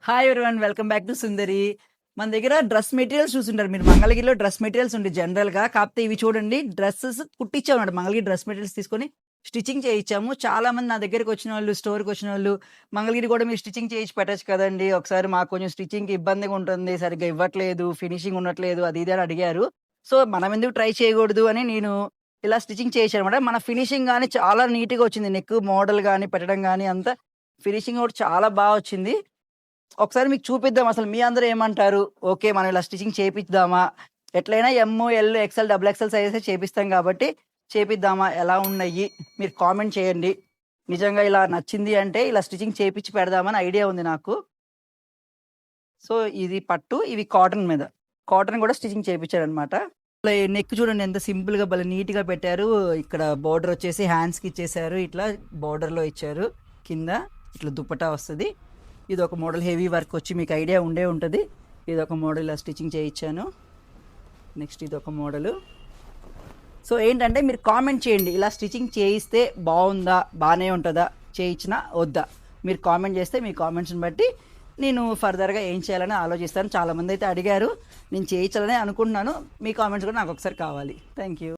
Hi everyone. Welcome back to Sundari. మన దగ్గర dress materials చూసుంటారు మీరు. మంగళగిరిలో డ్రెస్ మెటీరియల్స్ ఉంటాయి జనరల్‌గా. కాకపోతే ఇవి చూడండి డ్రెసెస్ కుట్టించామన్నమాట. మంగళగిరి డ్రెస్ మెటీరియల్స్ తీసుకొని స్టిచ్చింగ్ చేయించాము. చాలామంది నా దగ్గరికొచ్చినోళ్ళు, స్టోర్‌కొచ్చినోళ్ళు, "మంగళగిరి కూడా మీరు స్టిచ్చింగ్ చేయించి పెట్టొచ్చు కదండీ! ఒకసారి మాకు కొంచెం స్టిచ్చింగ్‌కి ఇబ్బందిగా ఉంటుంది. సరిగ్గా ఇవ్వట్లేదు, ఫినిషింగ్ ఉండట్లేదు" అది ఇది అని అడిగారు. సో, మనం ఎందుకు ట్రై చేయకూడదు అని నేను ఇలా స్టిచ్చింగ్ చేశానన్నమాట. మన ఫినిషింగ్ గాని చాలా నీట్‌గా వచ్చింది. నెక్ మోడల్ గాని, పెట్టడం గాని అంతా ఫినిషింగ్ కూడా చాలా బా వచ్చింది. ఒకసారి మీకు చూపిద్దాం అసలు మీ అందరూ ఏమంటారు? ఓకే. మనం ఇలా స్టిచింగ్ చేపిద్దామా? ఎట్లైనా ఎమ్, ఎల్, ఎక్స్‌ఎల్, డబుల్ ఎక్స్‌ఎల్ సైజెసే చేపిస్తాం కాబట్టి చేపిద్దామా? ఎలా ఉన్నాయి? మీరు కామెంట్ చేయండి. నిజంగా ఇలా నచ్చింది అంటే ఇలా స్టిచింగ్ చేపిచ్చి పెడదామని ఐడియా ఉంది నాకు. సో, ఇది పట్టు, ఇవి కాటన్ మీద. కాటన్ కూడా స్టిచింగ్ చేపిచ్చారనమాట. నెక్ చూడండి ఎంత సింపుల్‌గా భలే నీట్‌గా పెట్టారు. ఇక్కడ బోర్డర్ వచ్చేసి హ్యాండ్స్‌కి ఇచ్చేసారు. ఇట్లా బోర్డర్‌లో ఇచ్చారు. కింద ఇట్లా దుపట్టా వస్తది. ఇదొక మోడల్ హెవీ వర్క్ వచ్చి మీకు ఐడియా ఉండే ఉంటది. ఇదొక మోడల్ ఇలా స్టిచ్చింగ్ చేయించాను. నెక్స్ట్ ఇదొక మోడలు. సో, ఏంటంటే మీరు కామెంట్ చేయండి. ఇలా స్టిచ్చింగ్ చేయిస్తే బావుందా? బానే ఉంటదా? చేయించినా? వద్దా? మీరు కామెంట్ చేస్తే మీ కామెంట్స్‌ని బట్టి నేను ఫర్దర్‌గా ఏం చేయాలని ఆలోచిస్తాను. చాలామందైతే అడిగారు. నేను చేయించాలనే అనుకుంటున్నాను. మీ కామెంట్స్ కూడా నాకొకసారి కావాలి. Thank you.